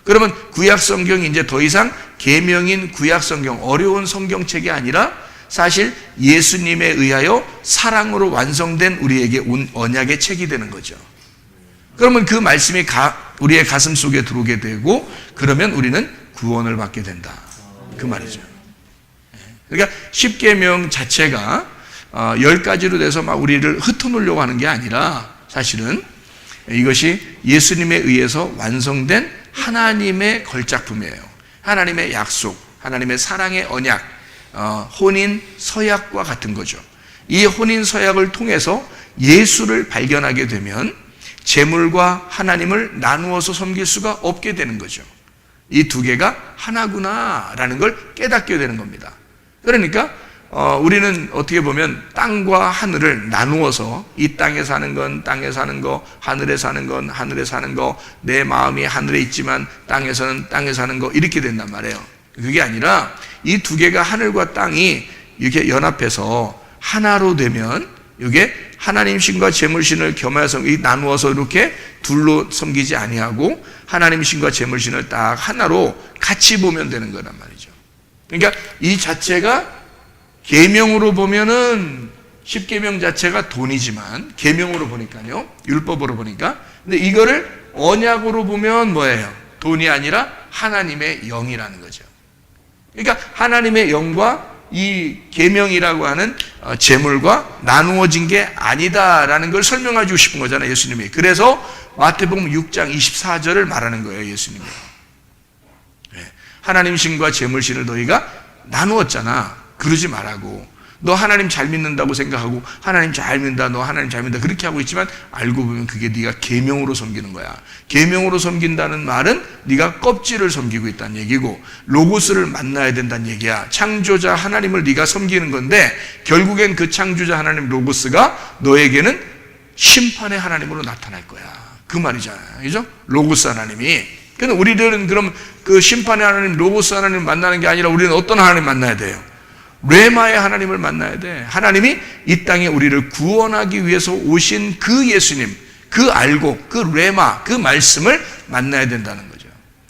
그러면 구약 성경이 이제 더 이상 계명인 구약 성경, 어려운 성경책이 아니라 사실 예수님에 의하여 사랑으로 완성된 우리에게 온 언약의 책이 되는 거죠. 그러면 그 말씀이 우리의 가슴 속에 들어오게 되고 그러면 우리는 구원을 받게 된다. 그 말이죠. 그러니까 십계명 자체가 10가지로 돼서 막 우리를 흩어놓으려고 하는 게 아니라 사실은 이것이 예수님에 의해서 완성된 하나님의 걸작품이에요. 하나님의 약속, 하나님의 사랑의 언약, 혼인 서약과 같은 거죠. 이 혼인 서약을 통해서 예수를 발견하게 되면 재물과 하나님을 나누어서 섬길 수가 없게 되는 거죠. 이 두 개가 하나구나라는 걸 깨닫게 되는 겁니다. 그러니까 우리는 어떻게 보면 땅과 하늘을 나누어서 이 땅에 사는 건 땅에 사는 거, 하늘에 사는 건 하늘에 사는 거, 내 마음이 하늘에 있지만 땅에서는 땅에 사는 거 이렇게 된단 말이에요. 그게 아니라 이 두 개가 하늘과 땅이 이렇게 연합해서 하나로 되면 이게 하나님 신과 재물 신을 겸하여서 나누어서 이렇게 둘로 섬기지 아니하고 하나님 신과 재물 신을 딱 하나로 같이 보면 되는 거란 말이죠. 그러니까 이 자체가 계명으로 보면은 십계명 자체가 돈이지만 계명으로 보니까요, 율법으로 보니까, 근데 이거를 언약으로 보면 뭐예요? 돈이 아니라 하나님의 영이라는 거죠. 그러니까 하나님의 영과 이 계명이라고 하는 재물과 나누어진 게 아니다라는 걸 설명해 주고 싶은 거잖아요, 예수님이. 그래서 마태복음 6장 24절을 말하는 거예요, 예수님이. 하나님 신과 재물 신을 너희가 나누었잖아. 그러지 말라고. 너 하나님 잘 믿는다고 생각하고 하나님 잘 믿는다, 너 하나님 잘 믿는다 그렇게 하고 있지만 알고 보면 그게 네가 계명으로 섬기는 거야. 계명으로 섬긴다는 말은 네가 껍질을 섬기고 있다는 얘기고 로고스를 만나야 된다는 얘기야. 창조자 하나님을 네가 섬기는 건데 결국엔 그 창조자 하나님 로고스가 너에게는 심판의 하나님으로 나타날 거야. 그 말이잖아요. 그죠? 로고스 하나님이. 근데 우리들은 그럼 그 심판의 하나님 로고스 하나님을 만나는 게 아니라 우리는 어떤 하나님 만나야 돼요? 레마의 하나님을 만나야 돼. 하나님이 이 땅에 우리를 구원하기 위해서 오신 그 예수님, 그 알고 그 레마, 그 말씀을 만나야 된다는 거죠.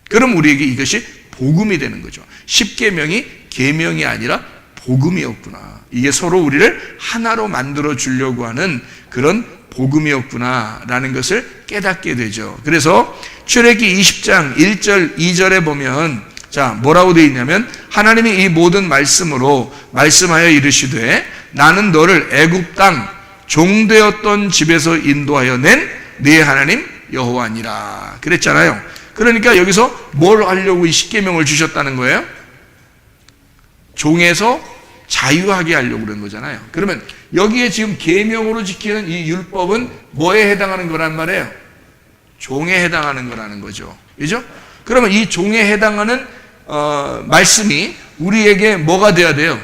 그럼 우리에게 이것이 복음이 되는 거죠. 십계명이 계명이 아니라 복음이었구나. 이게 서로 우리를 하나로 만들어 주려고 하는 그런 복음이었구나라는 것을 깨닫게 되죠. 그래서 출애굽기 20장 1절 2절에 보면 자, 뭐라고 되어 있냐면 하나님이 이 모든 말씀으로 말씀하여 이르시되 나는 너를 애굽 땅 종되었던 집에서 인도하여 낸 네 하나님 여호와니라 그랬잖아요. 그러니까 여기서 뭘 하려고 이 십계명을 주셨다는 거예요? 종에서 자유하게 하려고 그런 거잖아요. 그러면 여기에 지금 계명으로 지키는 이 율법은 뭐에 해당하는 거란 말이에요? 종에 해당하는 거라는 거죠. 그죠? 그러면 이 종에 해당하는 말씀이 우리에게 뭐가 돼야 돼요?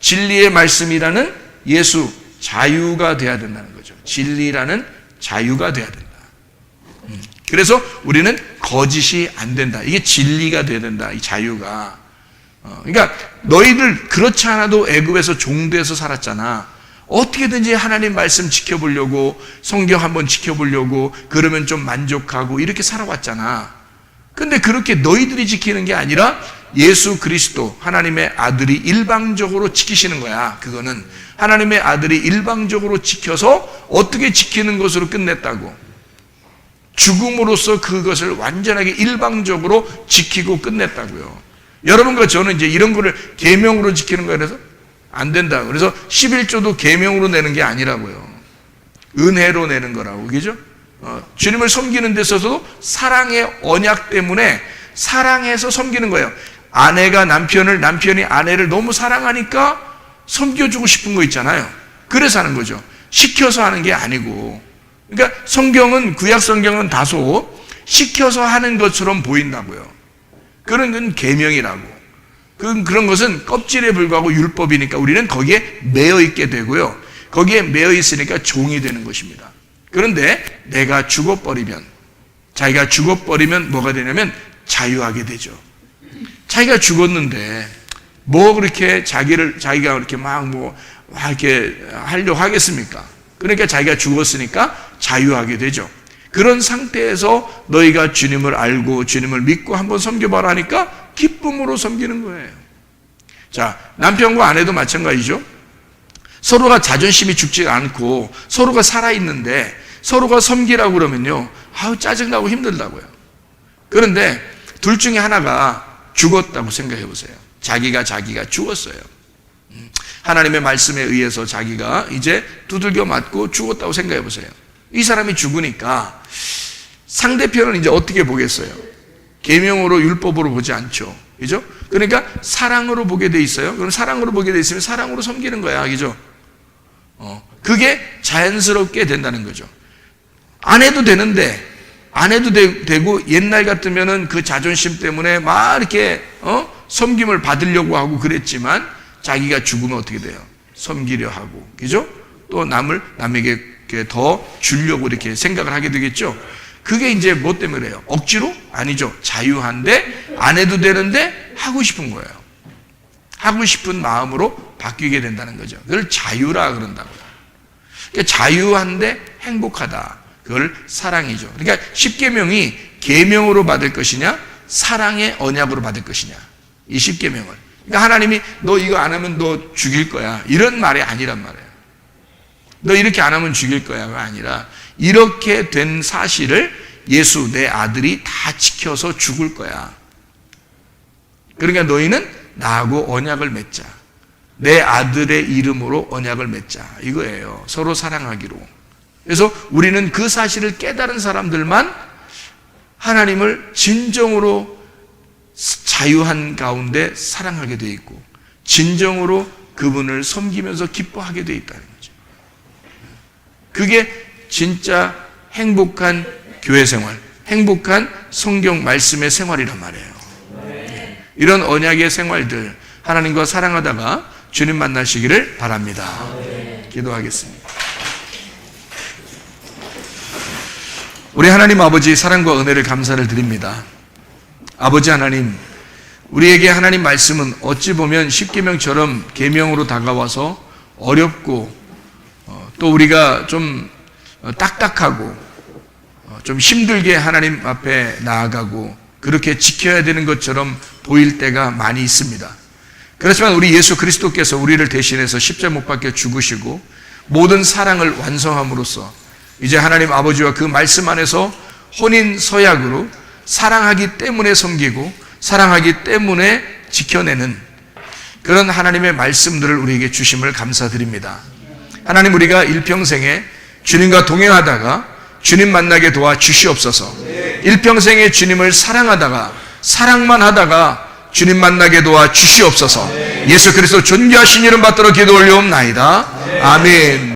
진리의 말씀이라는 예수, 자유가 돼야 된다는 거죠. 진리라는 자유가 돼야 된다. 그래서 우리는 거짓이 안 된다. 이게 진리가 돼야 된다. 이 자유가. 그러니까 너희들 그렇지 않아도 애굽에서 종돼서 살았잖아. 어떻게든지 하나님 말씀 지켜보려고 성경 한번 지켜보려고 그러면 좀 만족하고 이렇게 살아왔잖아. 근데 그렇게 너희들이 지키는 게 아니라 예수 그리스도 하나님의 아들이 일방적으로 지키시는 거야. 그거는 하나님의 아들이 일방적으로 지켜서 어떻게 지키는 것으로 끝냈다고. 죽음으로써 그것을 완전하게 일방적으로 지키고 끝냈다고요. 여러분과 저는 이제 이런 거를 계명으로 지키는 거에 대해서 안 된다. 그래서 11조도 계명으로 내는 게 아니라고요. 은혜로 내는 거라고. 그죠? 주님을 섬기는 데 있어서도 사랑의 언약 때문에 사랑해서 섬기는 거예요. 아내가 남편을, 남편이 아내를 너무 사랑하니까 섬겨주고 싶은 거 있잖아요. 그래서 하는 거죠. 시켜서 하는 게 아니고. 그러니까 성경은, 구약 성경은 다소 시켜서 하는 것처럼 보인다고요. 그런 건 계명이라고. 그런 것은 껍질에 불과하고 율법이니까 우리는 거기에 매여 있게 되고요. 거기에 매여 있으니까 종이 되는 것입니다. 그런데 내가 죽어버리면, 자기가 죽어버리면 뭐가 되냐면 자유하게 되죠. 자기가 죽었는데 뭐 그렇게 자기가 그렇게 막 이렇게 하려고 하겠습니까? 그러니까 자기가 죽었으니까 자유하게 되죠. 그런 상태에서 너희가 주님을 알고 주님을 믿고 한번 섬겨봐라 하니까 기쁨으로 섬기는 거예요. 자, 남편과 아내도 마찬가지죠. 서로가 자존심이 죽지 않고 서로가 살아있는데 서로가 섬기라고 그러면요, 짜증나고 힘들다고요. 그런데 둘 중에 하나가 죽었다고 생각해 보세요. 자기가 죽었어요. 하나님의 말씀에 의해서 자기가 이제 두들겨 맞고 죽었다고 생각해 보세요. 이 사람이 죽으니까 상대편은 이제 어떻게 보겠어요? 계명으로 율법으로 보지 않죠. 그죠? 그러니까 사랑으로 보게 돼 있어요. 그럼 사랑으로 보게 돼 있으면 사랑으로 섬기는 거야. 그죠? 그게 자연스럽게 된다는 거죠. 안 해도 되는데, 안 해도 되고 옛날 같으면은 그 자존심 때문에 막 이렇게 섬김을 받으려고 하고 그랬지만 자기가 죽으면 어떻게 돼요? 섬기려 하고, 그죠? 또 남에게 더 주려고 이렇게 생각을 하게 되겠죠. 그게 이제 뭐 때문에 그래요? 억지로? 아니죠. 자유한데 안 해도 되는데 하고 싶은 거예요. 하고 싶은 마음으로 바뀌게 된다는 거죠. 그걸 자유라 그런다고요. 그러니까 자유한데 행복하다. 그걸 사랑이죠. 그러니까 십계명이 계명으로 받을 것이냐, 사랑의 언약으로 받을 것이냐. 이 십계명을. 그러니까 하나님이 너 이거 안 하면 너 죽일 거야. 이런 말이 아니란 말이에요. 너 이렇게 안 하면 죽일 거야가 아니라 이렇게 된 사실을 예수 내 아들이 다 지켜서 죽을 거야. 그러니까 너희는 나하고 언약을 맺자. 내 아들의 이름으로 언약을 맺자. 이거예요. 서로 사랑하기로. 그래서 우리는 그 사실을 깨달은 사람들만 하나님을 진정으로 자유한 가운데 사랑하게 돼 있고 진정으로 그분을 섬기면서 기뻐하게 돼 있다는 거죠. 그게 진짜 행복한 교회 생활, 행복한 성경 말씀의 생활이란 말이에요. 이런 언약의 생활들 하나님과 사랑하다가 주님 만나시기를 바랍니다. 기도하겠습니다. 우리 하나님 아버지 사랑과 은혜를 감사를 드립니다. 아버지 하나님, 우리에게 하나님 말씀은 어찌 보면 십계명처럼 계명으로 다가와서 어렵고 또 우리가 좀 딱딱하고 좀 힘들게 하나님 앞에 나아가고 그렇게 지켜야 되는 것처럼 보일 때가 많이 있습니다. 그렇지만 우리 예수 그리스도께서 우리를 대신해서 십자가 못 박혀 죽으시고 모든 사랑을 완성함으로써 이제 하나님 아버지와 그 말씀 안에서 혼인 서약으로 사랑하기 때문에 섬기고 사랑하기 때문에 지켜내는 그런 하나님의 말씀들을 우리에게 주심을 감사드립니다. 하나님, 우리가 일평생에 주님과 동행하다가 주님 만나게 도와 주시옵소서. 일평생에 주님을 사랑하다가 사랑만 하다가 주님 만나게 도와 주시옵소서. 예수 그리스도 존귀하신 이름 받들어 기도 올려옵나이다. 아멘.